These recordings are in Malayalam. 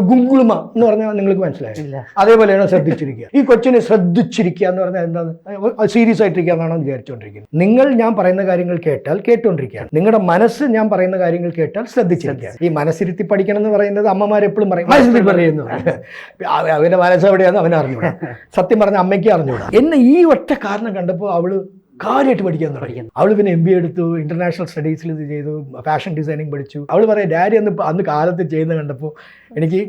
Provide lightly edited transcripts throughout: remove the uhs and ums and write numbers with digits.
ഗുങ്കുളുമ എന്ന് പറഞ്ഞാൽ നിങ്ങൾക്ക് മനസ്സിലായില്ല. അതേപോലെയാണ് ശ്രദ്ധിച്ചിരിക്കുക. ഈ കൊച്ചിനെ ശ്രദ്ധിച്ചിരിക്കുക എന്ന് പറഞ്ഞാൽ എന്താണ്? സീരിയസ് ആയിട്ടിരിക്കുക എന്നാണ് വിചാരിച്ചുകൊണ്ടിരിക്കുന്നത്. നിങ്ങൾ ഞാൻ പറയുന്ന കാര്യങ്ങൾ കേട്ടാൽ കേട്ടുകൊണ്ടിരിക്കുകയാണ്. നിങ്ങളുടെ മനസ്സ് ഞാൻ പറയുന്ന കാര്യങ്ങൾ കേട്ടാൽ ശ്രദ്ധിച്ചിരിക്കുക. ഈ മനസ്സിരുത്തി പഠിക്കണം എന്ന് പറയുന്നത് അമ്മമാരെപ്പോഴും പറയും, മനസ്സിൽ പറയുന്നു. അവൻ്റെ മനസ്സ് എവിടെയാണെന്ന് അവൻ അറിഞ്ഞൂടാ. സത്യം പറഞ്ഞ അമ്മയ്ക്ക് അറിഞ്ഞൂടാ. എന്നെ ഈ ഒറ്റ കാരണം കണ്ടപ്പോൾ അവള് കാര്യമായിട്ട് പഠിക്കാൻ തുടങ്ങി. അവൾ പിന്നെ MBA എടുത്തു, ഇന്റർനാഷണൽ സ്റ്റഡീസിൽ ഇത് ചെയ്തു, ഫാഷൻ ഡിസൈനിങ് പഠിച്ചു. അവൾ പറയാം, ഡാഡി അന്ന് കാലത്ത് ചെയ്യുന്നത് കണ്ടപ്പോൾ എനിക്ക്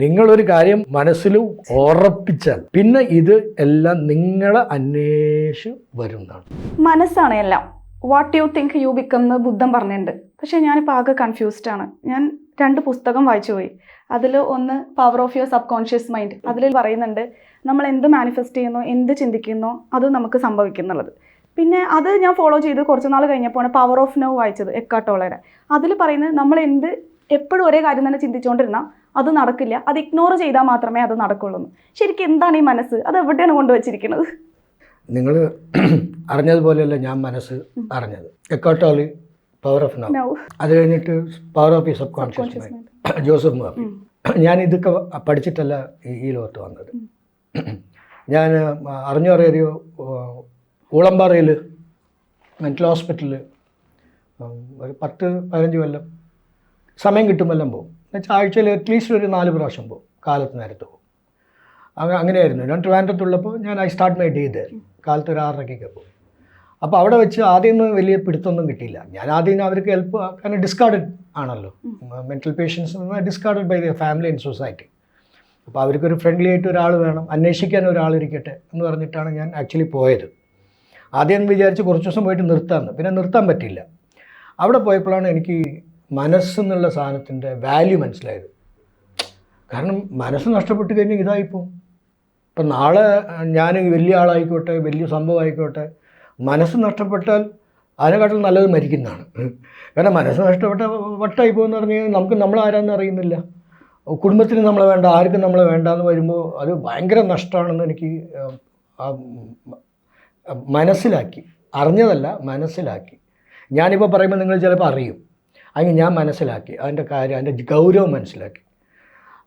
നിങ്ങളൊരു കാര്യം മനസ്സിൽ ഉറപ്പിച്ചാൽ പിന്നെ ഇത് എല്ലാം നിങ്ങളെ അന്വേഷിച്ച് വരുന്നതാണ്. മനസ്സാണ് എല്ലാം. What you think you become എന്ന് ബുദ്ധൻ പറഞ്ഞിട്ടുണ്ട്. പക്ഷേ ഞാനിപ്പോൾ ആകെ കൺഫ്യൂസ്ഡ് ആണ്. ഞാൻ 2 പുസ്തകം വായിച്ചു പോയി. അതിൽ ഒന്ന് power of your sub conscious mind. അതിൽ പറയുന്നുണ്ട് നമ്മൾ എന്ത് മാനിഫെസ്റ്റ് ചെയ്യുന്നോ, എന്ത് ചിന്തിക്കുന്നോ അത് നമുക്ക് സംഭവിക്കുന്നുള്ളത്. പിന്നെ അത് ഞാൻ ഫോളോ ചെയ്ത് കുറച്ച് നാൾ കഴിഞ്ഞപ്പോഴാണ് പവർ ഓഫ് നൗ വായിച്ചത്, എക്കാർട്ട് ടോളയുടെ. അതിൽ പറയുന്നത് നമ്മൾ എപ്പോഴും ഒരേ കാര്യം തന്നെ ചിന്തിച്ചുകൊണ്ടിരുന്നാൽ അത് നടക്കില്ല, അത് ഇഗ്നോർ ചെയ്താൽ മാത്രമേ അത് നടക്കുള്ളൂ. ശരിക്കും എന്താണ് ഈ മനസ്സ്? അത് എവിടെയാണ് കൊണ്ടുവച്ചിരിക്കുന്നത്? നിങ്ങൾ അറിഞ്ഞതുപോലെയല്ല ഞാൻ മനസ്സ് അറിഞ്ഞത്. എക്കാർട്ട് ടോളി പവർ ഓഫ് നൗ, അത് കഴിഞ്ഞിട്ട് power of your sub conscious mind, Joseph Murphy. ഞാൻ ഇതൊക്കെ പഠിച്ചിട്ടല്ല ഈ ലോകത്ത് വന്നത്. ഞാൻ അറിഞ്ഞറിയോ ഊളമ്പാറയിൽ മെൻ്റൽ ഹോസ്പിറ്റലിൽ ഒരു 10-15 കൊല്ലം സമയം കിട്ടുമെല്ലാം പോകും. എന്നുവെച്ചാൽ ആഴ്ചയിൽ അറ്റ്ലീസ്റ്റ് ഒരു 4 പ്രാവശ്യം പോകും, കാലത്ത് നേരത്ത് പോകും. അങ്ങനെയായിരുന്നു. ഞാൻ ട്രിവാൻഡ്രത്തുള്ളപ്പോൾ I start my day there. കാലത്ത് ഒരു 6:30 പോകും. അപ്പോൾ അവിടെ വെച്ച് ആദ്യമൊന്നും വലിയ പിടുത്തൊന്നും കിട്ടിയില്ല. ഞാൻ ആദ്യം അവർക്ക് ഹെൽപ്പ്, കാരണം ഡിസ്കാർഡഡ് ആണല്ലോ mental patients, discarded by the family and society. അപ്പോൾ അവർക്കൊരു ഫ്രണ്ട്ലി ആയിട്ട് ഒരാൾ വേണം, അന്വേഷിക്കാൻ ഒരാളിരിക്കട്ടെ എന്ന് പറഞ്ഞിട്ടാണ് ഞാൻ ആക്ച്വലി പോയത്. ആദ്യം വിചാരിച്ച് കുറച്ച് ദിവസം പോയിട്ട് നിർത്താമെന്ന്, പിന്നെ നിർത്താൻ പറ്റില്ല. അവിടെ പോയപ്പോഴാണ് എനിക്ക് മനസ്സെന്നുള്ള സാധനത്തിൻ്റെ വാല്യൂ മനസ്സിലായത്. കാരണം മനസ്സ് നഷ്ടപ്പെട്ട് കഴിഞ്ഞാൽ ഇതായിപ്പോവും. ഇപ്പം നാളെ ഞാൻ വലിയ ആളായിക്കോട്ടെ, വലിയ സംഭവം ആയിക്കോട്ടെ, മനസ്സ് നഷ്ടപ്പെട്ടാൽ അതിനെക്കാട്ടിലും നല്ലത് മരിക്കുന്നതാണ്. കാരണം മനസ്സ് നഷ്ടപ്പെട്ട വട്ടായി പോകുമെന്ന് പറഞ്ഞു കഴിഞ്ഞാൽ നമുക്ക് നമ്മളാരാന്ന് അറിയുന്നില്ല, കുടുംബത്തിന് നമ്മളെ വേണ്ട, ആർക്കും നമ്മളെ വേണ്ടാന്ന് വരുമ്പോൾ അത് ഭയങ്കര നഷ്ടമാണെന്ന് എനിക്ക് മനസ്സിലാക്കി. അറിഞ്ഞതല്ല, മനസ്സിലാക്കി. ഞാനിപ്പോൾ പറയുമ്പോൾ നിങ്ങൾ ചിലപ്പോൾ അറിയും, അങ്ങനെ ഞാൻ മനസ്സിലാക്കി അതിൻ്റെ കാര്യം, അതിൻ്റെ ഗൗരവം മനസ്സിലാക്കി.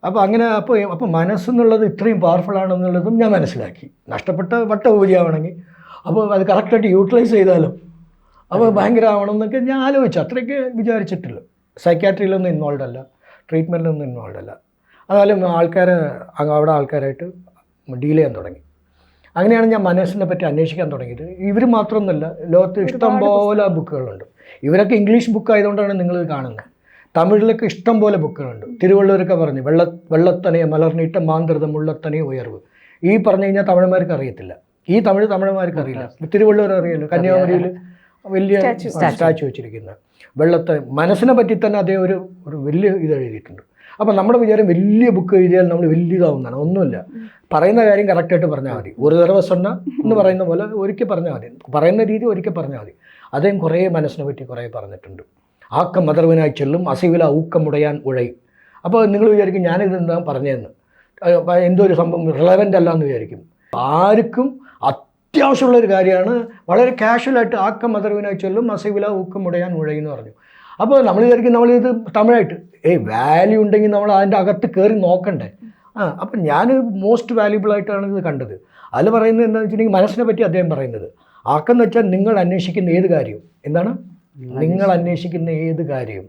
അപ്പോൾ അങ്ങനെ അപ്പോൾ മനസ്സെന്നുള്ളത് ഇത്രയും പവർഫുള്ളാണെന്നുള്ളതും ഞാൻ മനസ്സിലാക്കി. നഷ്ടപ്പെട്ട വട്ടപൂജയാവണമെങ്കിൽ അപ്പോൾ അത് കറക്റ്റായിട്ട് യൂട്ടിലൈസ് ചെയ്താലും അപ്പോൾ ഭയങ്കര ആവണമെന്നൊക്കെ ഞാൻ ആലോചിച്ചു. അത്രയ്ക്ക് വിചാരിച്ചിട്ടില്ല. സൈക്യാട്രിയിലൊന്നും ഇൻവോൾവ് അല്ല, ട്രീറ്റ്മെൻറ്റിലൊന്നും ഇൻവോൾവ് അല്ല. എന്നാലും അവിടെ ആൾക്കാരായിട്ട് ഡീൽ ചെയ്യാൻ തുടങ്ങി. അങ്ങനെയാണ് ഞാൻ മനസ്സിനെ പറ്റി അന്വേഷിക്കാൻ തുടങ്ങിയത്. ഇവർ മാത്രമൊന്നുമല്ല, ലോകത്ത് ഇഷ്ടം പോലെ ബുക്കുകളുണ്ട്. ഇവരൊക്കെ ഇംഗ്ലീഷ് ബുക്ക് ആയതുകൊണ്ടാണ് നിങ്ങളിത് കാണുന്നത്. തമിഴിലൊക്കെ ഇഷ്ടം പോലെ ബുക്കുകളുണ്ട്. തിരുവള്ളുവരൊക്കെ പറഞ്ഞു വെള്ളത്തനയെ മലർന്നിട്ട മാന്ത്രിതം ഉള്ളത്തനയെ ഉയർവ്. ഈ പറഞ്ഞു കഴിഞ്ഞാൽ തമിഴന്മാർക്ക് അറിയത്തില്ല. ഈ തമിഴന്മാർക്ക് അറിയില്ല. തിരുവള്ളുവർ അറിയാലോ, കന്യാകുമാരിയിൽ വലിയ സ്റ്റാച്ചു വെച്ചിരിക്കുന്നത്. മനസ്സിനെ പറ്റി തന്നെ അദ്ദേഹം ഒരു വലിയ ഇത് എഴുതിയിട്ടുണ്ട്. അപ്പം നമ്മുടെ വിചാരം വലിയ ബുക്ക് എഴുതിയാൽ നമ്മൾ വലിയതാവുന്നതാണ്. ഒന്നുമില്ല, പറയുന്ന കാര്യം കറക്റ്റായിട്ട് പറഞ്ഞാൽ മതി. ഒരു തടവ സ്വണ്ണ എന്ന് പറയുന്ന പോലെ ഒരിക്കൽ പറഞ്ഞാൽ മതി, പറയുന്ന രീതി ഒരിക്കൽ പറഞ്ഞാൽ മതി. അദ്ദേഹം കുറേ മനസ്സിനെ പറ്റി കുറേ പറഞ്ഞിട്ടുണ്ട്. ആക്കം മദർവിനായി ചെല്ലും, അസൈവില ഊക്കമുടയാൻ ഉഴയും. അപ്പോൾ നിങ്ങൾ വിചാരിക്കും ഞാനിതെന്താ പറഞ്ഞതെന്ന്, എന്തോ ഒരു സംഭവം റിലവൻ്റ് അല്ല എന്ന് വിചാരിക്കും. ആർക്കും അത്യാവശ്യമുള്ളൊരു കാര്യമാണ്. വളരെ കാഷ്വലായിട്ട് ആക്കം മദർവിനായി ചെല്ലും, അസൈവില ഊക്കമുടയാൻ ഉഴയും എന്ന് പറഞ്ഞു. അപ്പോൾ നമ്മൾ വിചാരിക്കും നമ്മളിത് തമിഴായിട്ട് വാല്യൂ ഉണ്ടെങ്കിൽ നമ്മൾ അതിൻ്റെ അകത്ത് കയറി നോക്കണ്ടേ. അപ്പം ഞാൻ മോസ്റ്റ് വാല്യുബിൾ ആയിട്ടാണ് ഇത് കണ്ടത്. അതിൽ പറയുന്നത് എന്താണെന്ന് വെച്ചിട്ടുണ്ടെങ്കിൽ മനസ്സിനെ പറ്റി അദ്ദേഹം പറയുന്നത് ആക്കെന്ന് വെച്ചാൽ നിങ്ങൾ അന്വേഷിക്കുന്ന ഏത് കാര്യവും എന്താണ്, നിങ്ങൾ അന്വേഷിക്കുന്ന ഏത് കാര്യവും,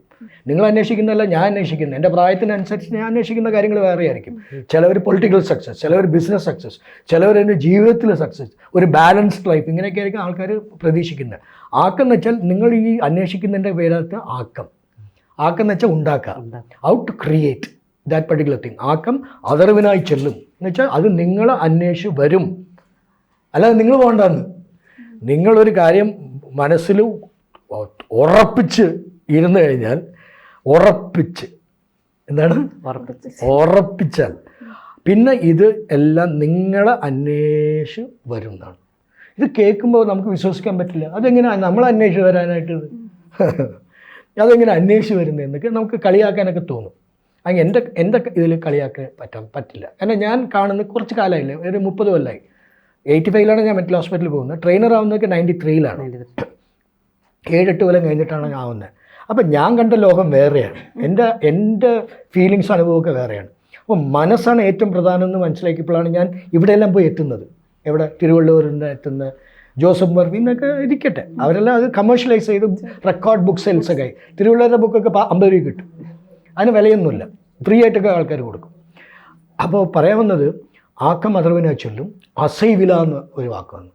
നിങ്ങൾ അന്വേഷിക്കുന്നതല്ല ഞാൻ അന്വേഷിക്കുന്നത്. എൻ്റെ പ്രായത്തിനനുസരിച്ച് ഞാൻ അന്വേഷിക്കുന്ന കാര്യങ്ങൾ വേറെ ആയിരിക്കും. ചിലവർ പൊളിറ്റിക്കൽ സക്സസ്, ചിലവർ ബിസിനസ് സക്സസ്, ചിലവർ എൻ്റെ ജീവിതത്തിൽ സക്സസ്, ഒരു ബാലൻസ്ഡ് ലൈഫ്, ഇങ്ങനെയൊക്കെ ആയിരിക്കും ആൾക്കാർ പ്രതീക്ഷിക്കുന്നത്. ആക്കെന്ന് വെച്ചാൽ നിങ്ങൾ ഈ അന്വേഷിക്കുന്നതിൻ്റെ പേരകത്ത് ആക്കെന്ന് വെച്ചാൽ ഉണ്ടാക്കുക, ought to create that particular thing. ആക്കം അതറിവിനായി ചെല്ലും എന്ന് വെച്ചാൽ അത് നിങ്ങളെ അന്വേഷിച്ച് വരും, അല്ലാതെ നിങ്ങൾ പോകണ്ടെന്ന്. നിങ്ങളൊരു കാര്യം മനസ്സിൽ ഉറപ്പിച്ച് ഇരുന്ന് കഴിഞ്ഞാൽ, ഉറപ്പിച്ചാൽ പിന്നെ ഇത് എല്ലാം നിങ്ങളെ അന്വേഷിച്ച് വരും എന്നാണ്. ഇത് കേൾക്കുമ്പോൾ നമുക്ക് വിശ്വസിക്കാൻ പറ്റില്ല. അതെങ്ങനെയാണ് നമ്മൾ അന്വേഷിച്ച് വരാനായിട്ട്, അതെങ്ങനെ അന്വേഷിച്ച് വരുന്നത് എന്നൊക്കെ നമുക്ക് കളിയാക്കാനൊക്കെ തോന്നും. അങ്ങനെ എൻ്റെ ഇതിൽ കളിയാക്കാൻ പറ്റില്ല. കാരണം ഞാൻ കാണുന്നത് കുറച്ച് കാലമായില്ലേ, ഒരു 30 കൊല്ലമായി. 85 ഞാൻ മെൻ്റൽ ഹോസ്പിറ്റലിൽ പോകുന്നത്. ട്രെയിനർ ആവുന്നതൊക്കെ 93 7-8 കൊല്ലം കഴിഞ്ഞിട്ടാണ് ഞാൻ ആവുന്നത്. അപ്പം ഞാൻ കണ്ട ലോകം വേറെയാണ്, എൻ്റെ ഫീലിങ്സ് അനുഭവമൊക്കെ വേറെയാണ്. അപ്പോൾ മനസ്സാണ് ഏറ്റവും പ്രധാനം എന്ന് മനസ്സിലാക്കിയപ്പോഴാണ് ഞാൻ ഇവിടെയെല്ലാം പോയി എത്തുന്നത്. എവിടെ? തിരുവള്ളൂരിൻ്റെ എത്തുന്നത്, ജോസഫ് മർവിന്നൊക്കെ ഇരിക്കട്ടെ, അവരെല്ലാം അത് കമേഴ്ഷ്യലൈസ് ചെയ്ത് റെക്കോർഡ് ബുക്ക് സെയിൽസൊക്കെ ആയി. തിരുവള്ളൂരിൻ്റെ ബുക്കൊക്കെ 50 രൂപ കിട്ടും, അതിന് വിലയൊന്നുമില്ല, ഫ്രീ ആയിട്ടൊക്കെ ആൾക്കാർ കൊടുക്കും. അപ്പോൾ പറയാവുന്നത് ആക്കം അതർവിനെ ചൊല്ലും അസൈവില എന്ന് ഒരു വാക്ക് വന്നു.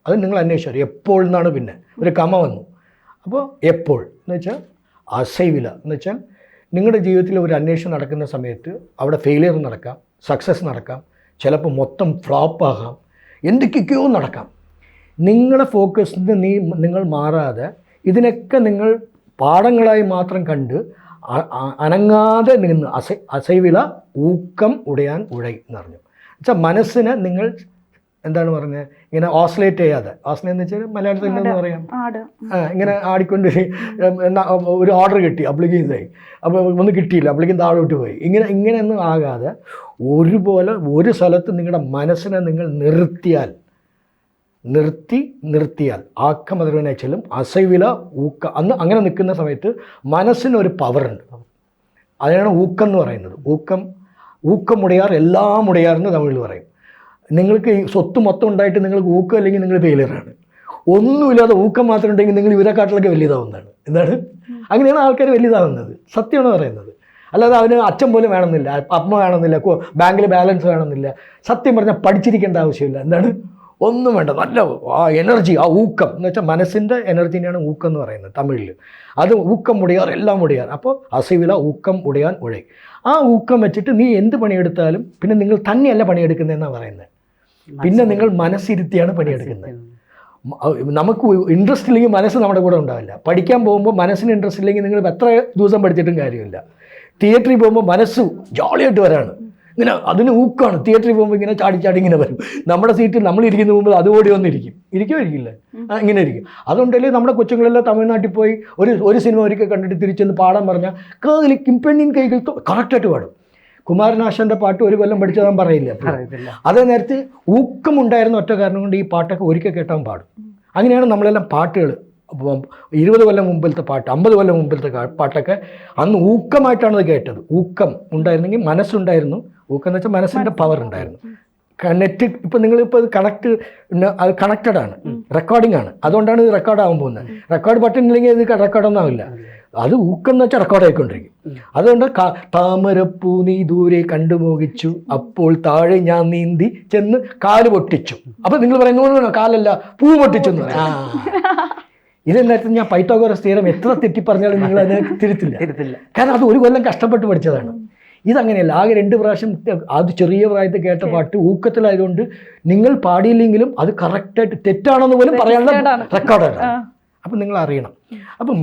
അത് നിങ്ങൾ അന്വേഷിച്ചു എപ്പോൾ എന്നാണ്, പിന്നെ ഒരു കമ വന്നു. അപ്പോൾ എപ്പോൾ എന്ന് വെച്ചാൽ അസൈവില എന്ന് വെച്ചാൽ നിങ്ങളുടെ ജീവിതത്തിൽ ഒരു അന്വേഷണം നടക്കുന്ന സമയത്ത് അവിടെ ഫെയിലിയർ നടക്കാം, സക്സസ് നടക്കാം, ചിലപ്പോൾ മൊത്തം ഫ്ലോപ്പാകാം, എന്തൊക്കെയൊക്കെയോ നടക്കാം. നിങ്ങളുടെ ഫോക്കസിൽ നിങ്ങൾ മാറാതെ ഇതിനൊക്കെ നിങ്ങൾ പാഠങ്ങളായി മാത്രം കണ്ട് അനങ്ങാതെ നിന്ന് അസൈവില ഊക്കം ഉടയാൻ ഉഴൈ എന്ന് പറഞ്ഞു. എന്നുവെച്ചാൽ മനസ്സിനെ നിങ്ങൾ എന്താണ് പറഞ്ഞത്, ഇങ്ങനെ ഓസ്ലേറ്റ് ചെയ്യാതെ, ഓസ്ലേറ്റ് എന്ന് വെച്ചാൽ മലയാളത്തിൽ എന്താണെന്ന് പറയാം, ഇങ്ങനെ ആടിക്കൊണ്ട് ഒരു ഓർഡർ കിട്ടി അപ്ലിക്കേഷൻ ആയി, അപ്പോൾ ഒന്നും കിട്ടിയില്ല, അപ്ലിക്കേഷൻ താഴോട്ട് പോയി, ഇങ്ങനെയൊന്നും ആകാതെ ഒരുപോലെ ഒരു സ്ഥലത്ത് നിങ്ങളുടെ മനസ്സിനെ നിങ്ങൾ നിർത്തിയാൽ ആക്കമതർവിനെ ചെല്ലും അസൈവില ഊക്ക. അന്ന് അങ്ങനെ നിൽക്കുന്ന സമയത്ത് മനസ്സിനൊരു പവറുണ്ട്, അതിനാണ് ഊക്കം എന്ന് പറയുന്നത്. ഊക്കം മുടയാർ എല്ലാം മുടയാർ എന്ന് തമിഴിൽ പറയും. നിങ്ങൾക്ക് ഈ സ്വത്ത് മൊത്തം ഉണ്ടായിട്ട് നിങ്ങൾക്ക് ഊക്കം അല്ലെങ്കിൽ നിങ്ങൾ ഫെയിലിയറാണ്. ഒന്നുമില്ലാതെ ഊക്കം മാത്രം ഉണ്ടെങ്കിൽ നിങ്ങൾ ഇവരെക്കാട്ടിലൊക്കെ വലിയതാവുന്നതാണ്. എന്താണ്? അങ്ങനെയാണ് ആൾക്കാർ വലിയതാവുന്നത്. സത്യമാണ് പറയുന്നത്. അല്ലാതെ അവന് അച്ഛൻ പോലും വേണമെന്നില്ല, അമ്മ വേണമെന്നില്ല, ബാങ്കിൽ ബാലൻസ് വേണമെന്നില്ല. സത്യം പറഞ്ഞാൽ പഠിച്ചിരിക്കേണ്ട ആവശ്യമില്ല. എന്താണ്? ഒന്നും വേണ്ട, നല്ല ആ എനർജി, ആ ഊക്കം എന്ന് വെച്ചാൽ മനസ്സിൻ്റെ എനർജിനെയാണ് ഊക്കം എന്ന് പറയുന്നത് തമിഴിൽ. അത് ഊക്കം മുടയാർ എല്ലാം മുടയാർ. അപ്പോൾ അസൈവില ഊക്കം ഉടയാൻ ഉഴൈ. ആ ഊക്കം വെച്ചിട്ട് നീ എന്ത് പണിയെടുത്താലും പിന്നെ നിങ്ങൾ തന്നെയല്ല പണിയെടുക്കുന്നതെന്നാണ് പറയുന്നത്, പിന്നെ നിങ്ങൾ മനസ്സിരുത്തിയാണ് പണിയെടുക്കുന്നത്. നമുക്ക് ഇൻട്രസ്റ്റ് ഇല്ലെങ്കിൽ മനസ്സ് നമ്മുടെ കൂടെ ഉണ്ടാവില്ല. പഠിക്കാൻ പോകുമ്പോൾ മനസ്സിന് ഇൻട്രസ്റ്റ് ഇല്ലെങ്കിൽ നിങ്ങൾ എത്ര ദിവസം പഠിച്ചിട്ടും കാര്യമില്ല. തിയേറ്ററിൽ പോകുമ്പോൾ മനസ്സ് ജോളിയായിട്ട് വരാണ്, ഇങ്ങനെ അതിന് ഊക്കാണ്. തിയേറ്ററിൽ പോകുമ്പോൾ ഇങ്ങനെ ചാടി ഇങ്ങനെ വരും. നമ്മുടെ സീറ്റിൽ നമ്മൾ ഇരിക്കുന്ന മുമ്പ് അതുകൂടി ഇരിക്കില്ല, ഇങ്ങനെ ഇരിക്കും. അതുകൊണ്ടല്ലേ നമ്മുടെ കൊച്ചുങ്ങളെല്ലാം തമിഴ്നാട്ടിൽ പോയി ഒരു സിനിമ ഒരിക്കൽ കണ്ടിട്ട് തിരിച്ചെന്ന് പാടാൻ പറഞ്ഞാൽ കേളിക്കും പെണ്ണിൻ കൈകൾ കറക്റ്റായിട്ട് പാടും. കുമാരനാശാൻ്റെ പാട്ട് ഒരു കൊല്ലം പഠിച്ചതാൻ പറയില്ല. അതേ നേരത്തെ ഊക്കമുണ്ടായിരുന്ന ഒറ്റ കാരണം കൊണ്ട് ഈ പാട്ടൊക്കെ ഒരിക്കൽ കേട്ടാൻ പാടും. അങ്ങനെയാണ് നമ്മളെല്ലാം പാട്ടുകൾ 20 കൊല്ലം മുമ്പിലത്തെ പാട്ട്, 50 കൊല്ലം മുമ്പിലത്തെ പാട്ടൊക്കെ അന്ന് ഊക്കമായിട്ടാണ് അത് കേട്ടത്. ഊക്കം ഉണ്ടായിരുന്നെങ്കിൽ മനസ്സുണ്ടായിരുന്നു. ഊക്കം എന്ന് വെച്ചാൽ മനസ്സിൻ്റെ പവർ ഉണ്ടായിരുന്നു. നെറ്റ് ഇപ്പം നിങ്ങളിപ്പോൾ അത് കണക്റ്റഡ് ആണ്, റെക്കോർഡിംഗ് ആണ്. അതുകൊണ്ടാണ് ഇത് റെക്കോർഡാകാൻ പോകുന്നത്. റെക്കോർഡ് ബട്ടൺ ഇല്ലെങ്കിൽ ഇത് റെക്കോർഡൊന്നും ആവില്ല. അത് ഊക്കം എന്ന് വെച്ചാൽ റെക്കോർഡായിക്കൊണ്ടിരിക്കും. അതുകൊണ്ട് താമരപ്പൂ നീ ദൂരെ കണ്ടുമോഹിച്ചു, അപ്പോൾ താഴെ ഞാൻ നീന്തി ചെന്ന് കാല് പൊട്ടിച്ചു. അപ്പം നിങ്ങൾ പറയുന്ന കാലല്ല, പൂ പൊട്ടിച്ചു എന്ന് പറയാം. ഇതെന്നായിരുന്നു ഞാൻ പൈത്തഗോറസ് തിയറം എത്ര തെറ്റി പറഞ്ഞാലും നിങ്ങൾ അതിനെ തിരുത്തില്ല. കാരണം അത് 1 കൊല്ലം കഷ്ടപ്പെട്ട് പഠിച്ചതാണ്. ഇതങ്ങനെയല്ല, ആകെ 2 പ്രാവശ്യം അത് ചെറിയ പ്രായത്തിൽ കേട്ട പാട്ട് ഊക്കത്തിലായതുകൊണ്ട് നിങ്ങൾ പാടിയില്ലെങ്കിലും അത് കറക്റ്റായിട്ട് തെറ്റാണെന്ന് പോലും പറയാനുള്ള റെക്കോർഡാണ്. അപ്പം നിങ്ങൾ അറിയണം. അപ്പം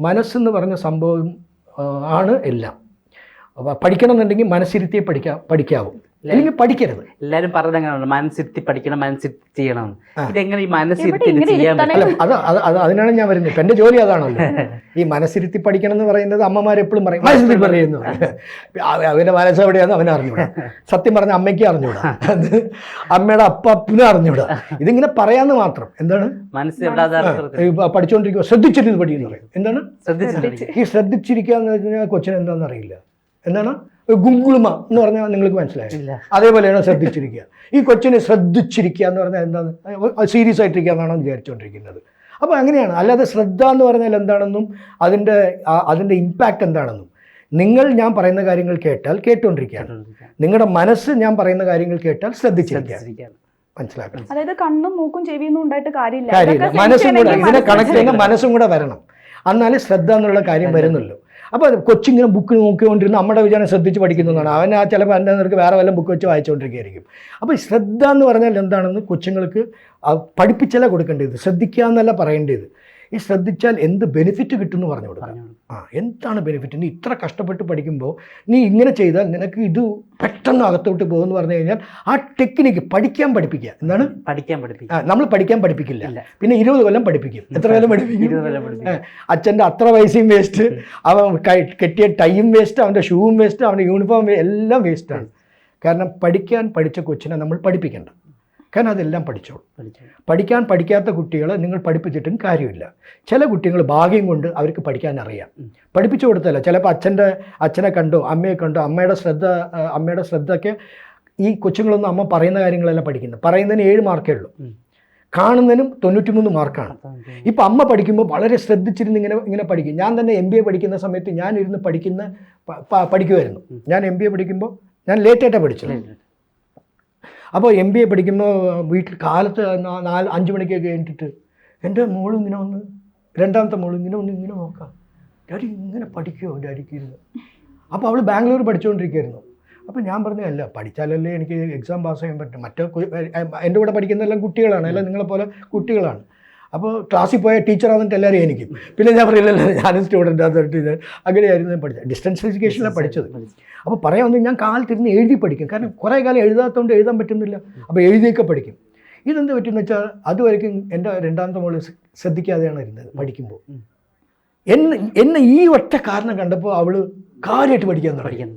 മനസ്സെന്ന് പറഞ്ഞ സംഭവം ആണ് എല്ലാം. പഠിക്കണം എന്നുണ്ടെങ്കിൽ മനസ്സിരുത്തിയേ പഠിക്കാവൂ, അല്ലെങ്കിൽ പഠിക്കരുത്. എല്ലാവരും പറഞ്ഞങ്ങനെ മനസ്സിരുത്തി പഠിക്കണം, മനസ്സിരുത്തി ചെയ്യണം. ഇതെങ്ങനെ ഈ മനസ്സിരുത്തി ചെയ്യാൻ പറ്റും? അതിനാണ് ഞാൻ വരുന്നത്. ഇപ്പം എൻ്റെ ജോലി അതാണല്ലോ. ഈ മനസ്സിരുത്തി പഠിക്കണം എന്ന് പറയുന്നത് അമ്മമാരെപ്പോഴും പറയും, മനസ്സിരുത്തി പറയുന്നു. അവൻ്റെ മനസ്സ് എവിടെയാണെന്ന് അവനെ അറിഞ്ഞൂടാ. സത്യം പറഞ്ഞ അമ്മയ്ക്ക് അറിഞ്ഞൂടാ, അമ്മയുടെ അപ്പനും അറിഞ്ഞൂടാ. ഇതിങ്ങനെ പറയാന്ന് മാത്രം. എന്താണ്? പഠിച്ചുകൊണ്ടിരിക്കുക ശ്രദ്ധിച്ചിട്ട് പഠിക്കുന്നു പറയും. എന്താണ് ഈ ശ്രദ്ധിച്ചിരിക്കുക എന്ന് വെച്ചാൽ കൊച്ചിന് എന്താണെന്ന് അറിയില്ല. എന്താണ് ഗുങ്കുളുമ എന്ന് പറഞ്ഞാൽ നിങ്ങൾക്ക് മനസ്സിലായില്ല. അതേപോലെയാണ് ശ്രദ്ധിച്ചിരിക്കുക. ഈ കൊച്ചിനെ ശ്രദ്ധിച്ചിരിക്കുക എന്ന് പറഞ്ഞാൽ എന്താണ്? സീരിയസ് ആയിട്ടിരിക്കുക എന്നാണ് വിചാരിച്ചുകൊണ്ടിരിക്കുന്നത്. അപ്പോൾ അങ്ങനെയാണ്. അല്ലാതെ ശ്രദ്ധ എന്ന് പറഞ്ഞാൽ എന്താണെന്നും അതിൻ്റെ ഇമ്പാക്റ്റ് എന്താണെന്നും ഞാൻ പറയുന്ന കാര്യങ്ങൾ കേട്ടാൽ കേട്ടുകൊണ്ടിരിക്കുകയാണ്. നിങ്ങളുടെ മനസ്സ് ഞാൻ പറയുന്ന കാര്യങ്ങൾ കേട്ടാൽ ശ്രദ്ധിച്ചിരിക്കുകയാണ്. മനസ്സിലാക്കണം. അതായത് കണ്ണും മൂക്കും ചെവിയൊന്നും ഉണ്ടായിട്ട് കാര്യമില്ല. മനസ്സും കൂടെ ഇതിനെ കണക്ട് ചെയ്യുമ്പോൾ മനസ്സും കൂടെ വരണം. എന്നാലും ശ്രദ്ധ എന്നുള്ള കാര്യം വരുന്നല്ലോ. അപ്പോൾ കൊച്ചിങ്ങനെ ബുക്ക് നോക്കിക്കൊണ്ടിരുന്ന നമ്മുടെ വിചാരം ശ്രദ്ധിച്ച് പഠിക്കുന്നതാണ്. അവൻ ചിലപ്പോൾ എൻ്റെ നിനക്ക് വേറെ വല്ല ബുക്ക് വെച്ച് വായിച്ചുകൊണ്ടിരിക്കുകയായിരിക്കും. അപ്പോൾ ഈ ശ്രദ്ധ എന്ന് പറഞ്ഞാൽ എന്താണെന്ന് കൊച്ചുങ്ങൾക്ക് പഠിപ്പിച്ചല്ല കൊടുക്കേണ്ടത്, ശ്രദ്ധിക്കുക എന്നല്ല പറയേണ്ടത്. ഈ ശ്രദ്ധിച്ചാൽ എന്ത് ബെനിഫിറ്റ് കിട്ടുമെന്ന് പറഞ്ഞു കൊടുക്കാം. എന്താണ് ബെനിഫിറ്റ്? നീ ഇത്ര കഷ്ടപ്പെട്ട് പഠിക്കുമ്പോൾ നീ ഇങ്ങനെ ചെയ്താൽ നിനക്ക് ഇത് പെട്ടെന്ന് അകത്തോട്ട് പോകുമെന്ന് പറഞ്ഞു കഴിഞ്ഞാൽ ആ ടെക്നിക്ക് പഠിപ്പിക്കുക. എന്താണ് നമ്മൾ പഠിക്കാൻ പഠിപ്പിക്കില്ല, പിന്നെ 20 കൊല്ലം പഠിപ്പിക്കും. എത്ര കൊല്ലം പഠിപ്പിക്കും? അച്ഛൻ്റെ അത്ര പൈസയും വേസ്റ്റ്, അവൻ കെട്ടിയ ടൈം വേസ്റ്റ്, അവൻ്റെ ഷൂവും വേസ്റ്റ്, അവൻ്റെ യൂണിഫോം എല്ലാം വേസ്റ്റാണ്. കാരണം പഠിച്ച കൊച്ചിനെ നമ്മൾ പഠിപ്പിക്കേണ്ട. കാരണം അതെല്ലാം പഠിച്ചോളൂ. പഠിക്കാത്ത കുട്ടികളെ നിങ്ങൾ പഠിപ്പിച്ചിട്ടും കാര്യമില്ല. ചില കുട്ടികൾ ഭാഗ്യം കൊണ്ട് അവർക്ക് പഠിക്കാൻ അറിയാം, പഠിപ്പിച്ചു കൊടുത്തല്ല. ചിലപ്പോൾ അച്ഛനെ കണ്ടോ അമ്മയെ കണ്ടോ അമ്മയുടെ ശ്രദ്ധയ്ക്ക് ഈ കൊച്ചുങ്ങളൊന്നും അമ്മ പറയുന്ന കാര്യങ്ങളെല്ലാം പഠിക്കുന്നത്. പറയുന്നതിന് 7 മാർക്കേ ഉള്ളൂ, കാണുന്നതിനും 93 മാർക്കാണ്. ഇപ്പം അമ്മ പഠിക്കുമ്പോൾ വളരെ ശ്രദ്ധിച്ചിരുന്ന് ഇങ്ങനെ പഠിക്കും. ഞാൻ തന്നെ MBA പഠിക്കുന്ന സമയത്ത് ഞാൻ ഇരുന്ന് പഠിക്കുമായിരുന്നു. ഞാൻ MBA പഠിക്കുമ്പോൾ ഞാൻ ലേറ്റായിട്ടാണ് പഠിച്ചത്. അപ്പോൾ MBA പഠിക്കുമ്പോൾ വീട്ടിൽ കാലത്ത് 4-5 മണിക്കൊക്കെ കഴിഞ്ഞിട്ട് എൻ്റെ മോളും ഇങ്ങനെ വന്ന്, രണ്ടാമത്തെ മോളും ഇങ്ങനെ നോക്കാം, ഡാഡി ഇങ്ങനെ പഠിക്കുമോ ഡാഡിക്ക് ഇരുന്ന്. അപ്പോൾ അവൾ ബാംഗ്ലൂർ പഠിച്ചുകൊണ്ടിരിക്കുകയായിരുന്നു. അപ്പോൾ ഞാൻ പറഞ്ഞു, അല്ല പഠിച്ചാലല്ലേ എനിക്ക് എക്സാം പാസ് ചെയ്യാൻ പറ്റും. എൻ്റെ കൂടെ പഠിക്കുന്നതെല്ലാം കുട്ടികളാണ്, അല്ല നിങ്ങളെപ്പോലെ കുട്ടികളാണ്. അപ്പോൾ ക്ലാസ്സിൽ പോയ ടീച്ചറാണെന്നിട്ട് എല്ലാവരും എനിക്കും. പിന്നെ ഞാൻ പറയില്ലല്ലോ ഞാനും സ്റ്റുഡൻ്റ് ആയിട്ട് അങ്ങനെയായിരുന്നു പഠിച്ചത്. ഡിസ്റ്റൻസ് എഡ്യൂക്കേഷനിലാണ് പഠിച്ചത്. അപ്പോൾ പറയാൻ വന്നത് ഞാൻ കാലത്തിരുന്ന് എഴുതി പഠിക്കും. കാരണം കുറേ കാലം എഴുതാത്തതുകൊണ്ട് എഴുതാൻ പറ്റുന്നില്ല. അപ്പോൾ എഴുതിയൊക്കെ പഠിക്കും. ഇതെന്ത് പറ്റുമെന്ന് വെച്ചാൽ അതുവരെയ്ക്കും എൻ്റെ രണ്ടാമത്തെ മോള് ശ്രദ്ധിക്കാതെയാണ് ഇരുന്നത് പഠിക്കുമ്പോൾ. എന്നെ ഈ ഒറ്റ കാരണം കണ്ടപ്പോൾ അവൾ കാര്യമായിട്ട് പഠിക്കാൻ തുടങ്ങി.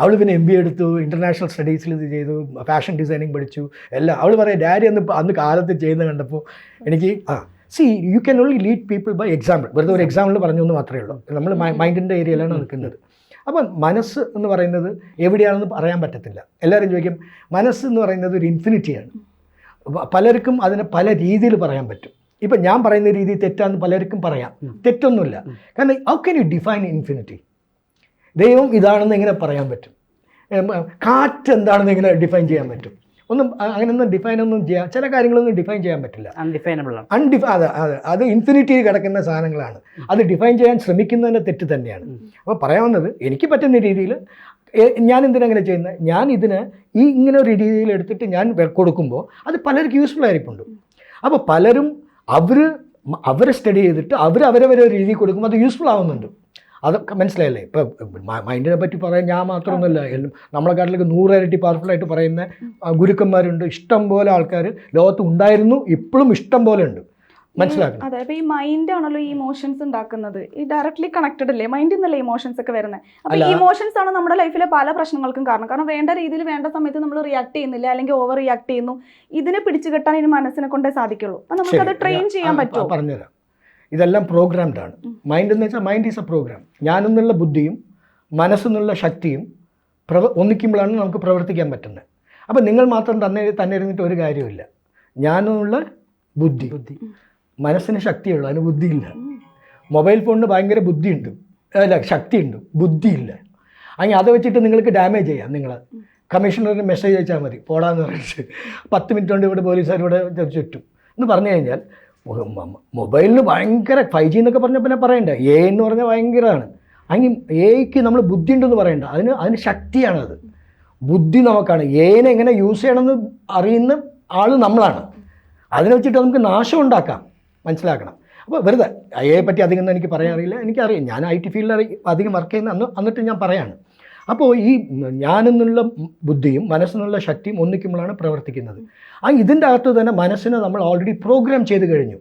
അവൾ പിന്നെ MBA എടുത്തു, ഇൻ്റർനാഷണൽ സ്റ്റഡീസിൽ ഇത് ചെയ്തു, ഫാഷൻ ഡിസൈനിങ് പഠിച്ചു, എല്ലാം. അവൾ പറയാം, ഡാഡി അന്ന് കാലത്ത് ചെയ്യുന്നത് കണ്ടപ്പോൾ എനിക്ക് you can only lead people by example. വെറുതെ ഒരു എക്സാമ്പിൾ പറഞ്ഞു എന്ന് മാത്രമേ ഉള്ളൂ. നമ്മൾ മൈൻഡിൻ്റെ ഏരിയയിലാണ് നിൽക്കുന്നത്. അപ്പം മനസ്സ് എന്ന് പറയുന്നത് എവിടെയാണെന്ന് പറയാൻ പറ്റത്തില്ല. എല്ലാവരും ചോദിക്കും, മനസ്സ് എന്ന് പറയുന്നത് ഒരു ഇൻഫിനിറ്റിയാണ്. പലർക്കും അതിനെ പല രീതിയിൽ പറയാൻ പറ്റും. ഇപ്പം ഞാൻ പറയുന്ന രീതി തെറ്റാന്ന് പലർക്കും പറയാം, തെറ്റൊന്നുമില്ല. കാരണം how can you define infinity? ദൈവം ഇതാണെന്ന് എങ്ങനെ പറയാൻ പറ്റും? കാറ്റ് എന്താണെന്ന് എങ്ങനെ ഡിഫൈൻ ചെയ്യാൻ പറ്റും? അങ്ങനെയൊന്നും ഡിഫൈനൊന്നും ചെയ്യാൻ, ചില കാര്യങ്ങളൊന്നും ഡിഫൈൻ ചെയ്യാൻ പറ്റില്ല. അത് ഇൻഫിനിറ്റിയിൽ കിടക്കുന്ന സാധനങ്ങളാണ്. അത് ഡിഫൈൻ ചെയ്യാൻ ശ്രമിക്കുന്നതിൻ്റെ തെറ്റ് തന്നെയാണ്. അപ്പോൾ പറയാവുന്നത്, എനിക്ക് പറ്റുന്ന രീതിയിൽ ഞാൻ എന്തിനങ്ങനെ ചെയ്യുന്നത്, ഞാൻ ഇതിന് ഇങ്ങനെ ഒരു രീതിയിൽ എടുത്തിട്ട് ഞാൻ കൊടുക്കുമ്പോൾ അത് പലർക്ക് യൂസ്ഫുൾ ആയിരിക്കുന്നുണ്ട്. അപ്പോൾ പലരും അവരെ സ്റ്റഡി ചെയ്തിട്ട് അവരവരെ രീതി കൊടുക്കുമ്പോൾ അത് യൂസ്ഫുൾ ആവുന്നുണ്ട്. അതൊക്കെ മനസ്സിലായല്ലേ? ഇപ്പം മൈൻഡിനെ പറ്റി പറയാൻ ഞാൻ മാത്രമൊന്നുമല്ല, നമ്മളെക്കാട്ടിലേക്ക് 100 ഇരട്ടി പവർഫുള്ളായിട്ട് പറയുന്ന ഗുരുക്കന്മാരുണ്ട്. ഇഷ്ടം പോലെ ആൾക്കാർ ലോകത്ത് ഉണ്ടായിരുന്നു, ഇപ്പോഴും ഇഷ്ടം പോലെ ഉണ്ട്. മനസ്സിലാക്കണം. അതെ, അപ്പൊ ഈ മൈൻഡ് ആണല്ലോ ഈ ഇമോഷൻസ് ഉണ്ടാക്കുന്നത്. ഈ ഡയറക്ട്ലി കണക്റ്റഡ് അല്ലേ മൈൻഡിൽ നിന്നല്ലേ ഇമോഷൻസ് ഒക്കെ വരുന്നത്. അപ്പൊ ഈ ഇമോഷൻസ് ആണ് നമ്മുടെ ലൈഫിലെ പല പ്രശ്നങ്ങൾക്കും കാരണം വേണ്ട രീതിയിൽ വേണ്ട സമയത്ത് നമ്മൾ റിയാക്ട് ചെയ്യുന്നില്ല, അല്ലെങ്കിൽ ഓവർ റിയാക്ട് ചെയ്യുന്നു. ഇതിനെ പിടിച്ചു കെട്ടാൻ ഈ മനസ്സിനെ കൊണ്ടേ സാധിക്കുള്ളൂ. അപ്പൊ നമുക്കത് ട്രെയിൻ ചെയ്യാൻ പറ്റുമോ? പറഞ്ഞുതരാം. ഇതെല്ലാം പ്രോഗ്രാംഡ് ആണ്. മൈൻഡ് എന്ന് വെച്ചാൽ മൈൻഡ് ഈസ് എ പ്രോഗ്രാം. ഞാനെന്നുള്ള ബുദ്ധിയും മനസ്സെന്നുള്ള ശക്തിയും ഒന്നിക്കുമ്പോഴാണ് നമുക്ക് പ്രവർത്തിക്കാൻ പറ്റുന്നത്. അപ്പം നിങ്ങൾ മാത്രം തന്നെ ഇരുന്നിട്ട് ഒരു കാര്യമില്ല. ഞാനെന്നുള്ള ബുദ്ധി, മനസ്സിന് ശക്തിയുള്ളൂ, അതിന് ബുദ്ധിയില്ല. മൊബൈൽ ഫോണിന് ഭയങ്കര ബുദ്ധിയുണ്ട്, അല്ല ശക്തിയുണ്ട്, ബുദ്ധിയില്ല. അങ്ങനെ അത് വെച്ചിട്ട് നിങ്ങൾക്ക് ഡാമേജ് ചെയ്യാം. നിങ്ങൾ കമ്മീഷണറിന് മെസ്സേജ് അയച്ചാൽ മതി, പോടാന്ന് പറഞ്ഞിട്ട് 10 മിനിറ്റ് കൊണ്ട് ഇവിടെ പോലീസുകാർ ഇവിടെ ചുറ്റും എന്ന് പറഞ്ഞു കഴിഞ്ഞാൽ, മൊബൈലിന് ഭയങ്കര 5G എന്നൊക്കെ പറഞ്ഞാൽ പിന്നെ പറയണ്ട. എന്ന് പറഞ്ഞാൽ ഭയങ്കരമാണ്. അങ്ങനെ എക്ക് നമ്മൾ ബുദ്ധി ഉണ്ടെന്ന് പറയണ്ട, അതിന് ശക്തിയാണത്. ബുദ്ധി നമുക്കാണ്. എനെ എങ്ങനെ യൂസ് ചെയ്യണമെന്ന് അറിയുന്ന ആൾ നമ്മളാണ്. അതിനെ വെച്ചിട്ട് നമുക്ക് നാശം ഉണ്ടാക്കാം. മനസ്സിലാക്കണം. അപ്പോൾ വെറുതെ പറ്റി അധികം എനിക്ക് പറയാൻ അറിയില്ല. എനിക്കറിയാം, ഞാൻ IT ഫീൽഡിൽ അധികം വർക്ക് ചെയ്യുന്ന എന്നിട്ട് ഞാൻ പറയാണ്. അപ്പോൾ ഈ ഞാനെന്നുള്ള ബുദ്ധിയും മനസ്സെന്നുള്ള ശക്തിയും ഒന്നിക്കുമ്പോഴാണ് പ്രവർത്തിക്കുന്നത്. ഇതിൻ്റെ അകത്ത് തന്നെ മനസ്സിനെ നമ്മൾ ഓൾറെഡി പ്രോഗ്രാം ചെയ്ത് കഴിഞ്ഞു.